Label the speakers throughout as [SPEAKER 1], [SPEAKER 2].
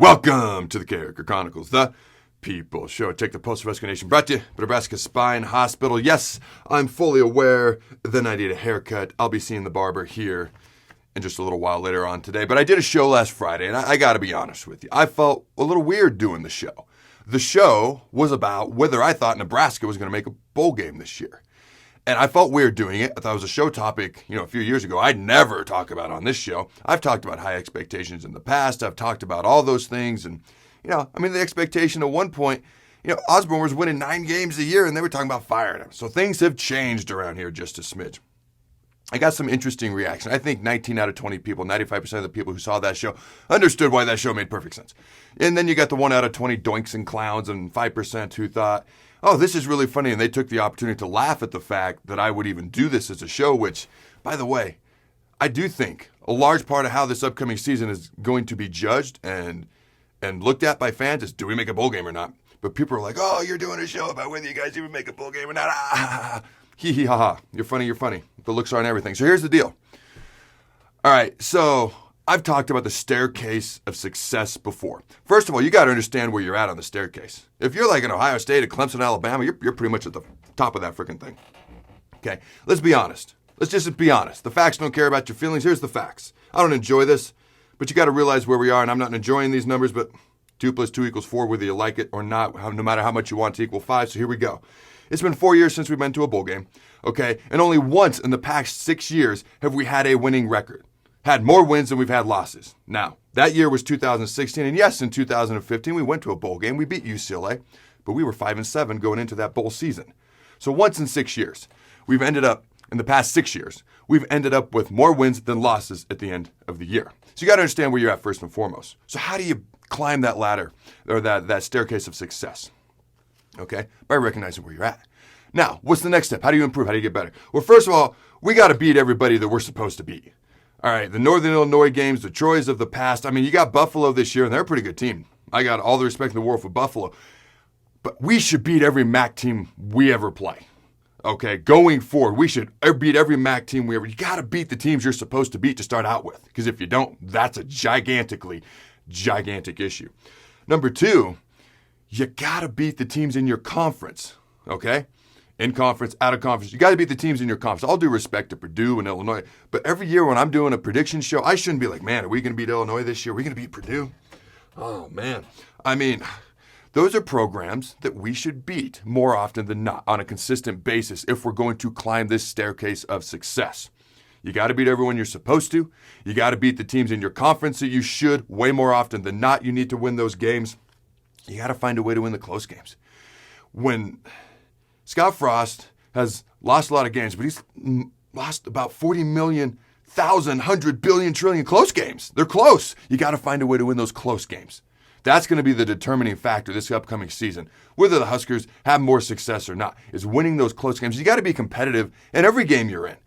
[SPEAKER 1] Welcome to the Carriker Chronicles, the People Show. Take the Pulse of Husker Nation, brought to you by Nebraska Spine Hospital. Yes, I'm fully aware that I need a haircut. I'll be seeing the barber here in just a little while later on today. But I did a show last Friday, and I got to be honest with you. I felt a little weird doing the show. The show was about whether I thought Nebraska was going to make a bowl game this year. And I felt weird doing it. I thought it was a show topic, a few years ago. I'd never talk about on this show. I've talked about high expectations in the past. I've talked about all those things. And, the expectation at one point, Osborne was winning 9 games a year and they were talking about firing him. So things have changed around here just a smidge. I got some interesting reaction. I think 19 out of 20 people, 95% of the people who saw that show understood why that show made perfect sense. And then you got the 1 out of 20 doinks and clowns and 5% who thought, oh, this is really funny. And they took the opportunity to laugh at the fact that I would even do this as a show, which, by the way, I do think a large part of how this upcoming season is going to be judged and looked at by fans is, do we make a bowl game or not? But people are like, oh, you're doing a show about whether you guys even make a bowl game or not. Hee hee ha ha. You're funny. The looks aren't everything. So here's the deal. All right, so I've talked about the staircase of success before. First of all, you got to understand where you're at on the staircase. If you're like in Ohio State, at Clemson, Alabama, you're pretty much at the top of that freaking thing. Okay, let's be honest. Let's just be honest. The facts don't care about your feelings. Here's the facts. I don't enjoy this, but you got to realize where we are, and I'm not enjoying these numbers, but 2 + 2 = 4, whether you like it or not, no matter how much you want to equal 5, so here we go. It's been 4 years since we've been to a bowl game, okay? And only once in the past 6 years have we had a winning record. Had more wins than we've had losses. Now, that year was 2016, and yes, in 2015, we went to a bowl game. We beat UCLA, but we were 5-7 going into that bowl season. So once in 6 years, we've ended up, in the past 6 years, we've ended up with more wins than losses at the end of the year. So you got to understand where you're at first and foremost. So how do you climb that ladder, or that staircase of success? Okay, by recognizing where you're at. Now, what's the next step? How do you improve? How do you get better? Well, first of all, we got to beat everybody that we're supposed to beat. All right, the Northern Illinois games, the Troys of the past. You got Buffalo this year, and they're a pretty good team. I got all the respect in the world for Buffalo. But we should beat every MAC team we ever play. Okay, going forward, we should beat every MAC team we ever. You got to beat the teams you're supposed to beat to start out with. Because if you don't, that's a gigantic issue. Number 2, you got to beat the teams in your conference, okay? In conference, out of conference. You got to beat the teams in your conference. All due respect to Purdue and Illinois. But every year when I'm doing a prediction show, I shouldn't be like, man, are we going to beat Illinois this year? Are we going to beat Purdue? Oh, man. Those are programs that we should beat more often than not on a consistent basis if we're going to climb this staircase of success. You got to beat everyone you're supposed to. You got to beat the teams in your conference that you should way more often than not. You need to win those games. You got to find a way to win the close games. When Scott Frost has lost a lot of games, but he's lost about 40 million, 1,000, 100 billion, trillion close games. They're close. You got to find a way to win those close games. That's going to be the determining factor this upcoming season. Whether the Huskers have more success or not is winning those close games. You got to be competitive in every game you're in.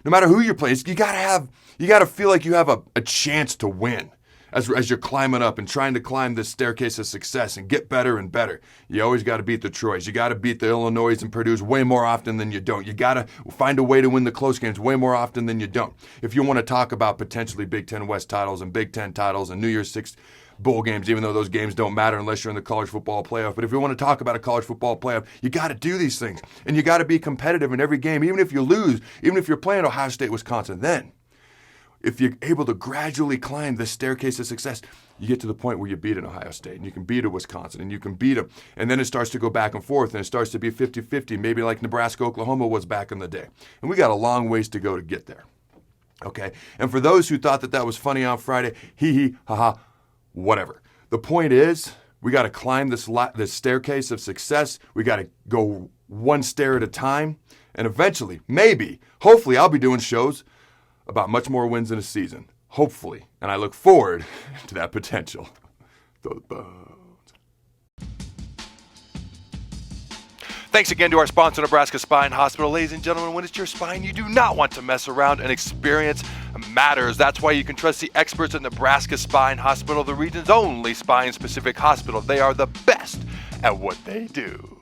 [SPEAKER 1] No matter who you're playing, you got to feel like you have a chance to win. As you're climbing up and trying to climb this staircase of success and get better and better. You always got to beat the Troys. You got to beat the Illinois and Purdue's way more often than you don't. You got to find a way to win the close games way more often than you don't. If you want to talk about potentially Big Ten West titles and Big Ten titles and New Year's Six bowl games, even though those games don't matter unless you're in the college football playoff. But if you want to talk about a college football playoff, you got to do these things. And you got to be competitive in every game, even if you lose, even if you're playing Ohio State, Wisconsin. Then, if you're able to gradually climb this staircase of success, you get to the point where you beat an Ohio State, and you can beat a Wisconsin, and you can beat them. And then it starts to go back and forth, and it starts to be 50-50, maybe like Nebraska, Oklahoma was back in the day. And we got a long ways to go to get there. Okay? And for those who thought that was funny on Friday, hee ha ha, whatever. The point is, we got to climb this staircase of success. We got to go one stair at a time. And eventually, maybe, hopefully, I'll be doing shows about much more wins in a season. Hopefully. And I look forward to that potential. Throw the bones. Thanks again to our sponsor, Nebraska Spine Hospital. Ladies and gentlemen, when it's your spine, you do not want to mess around, and experience matters. That's why you can trust the experts at Nebraska Spine Hospital, the region's only spine-specific hospital. They are the best at what they do.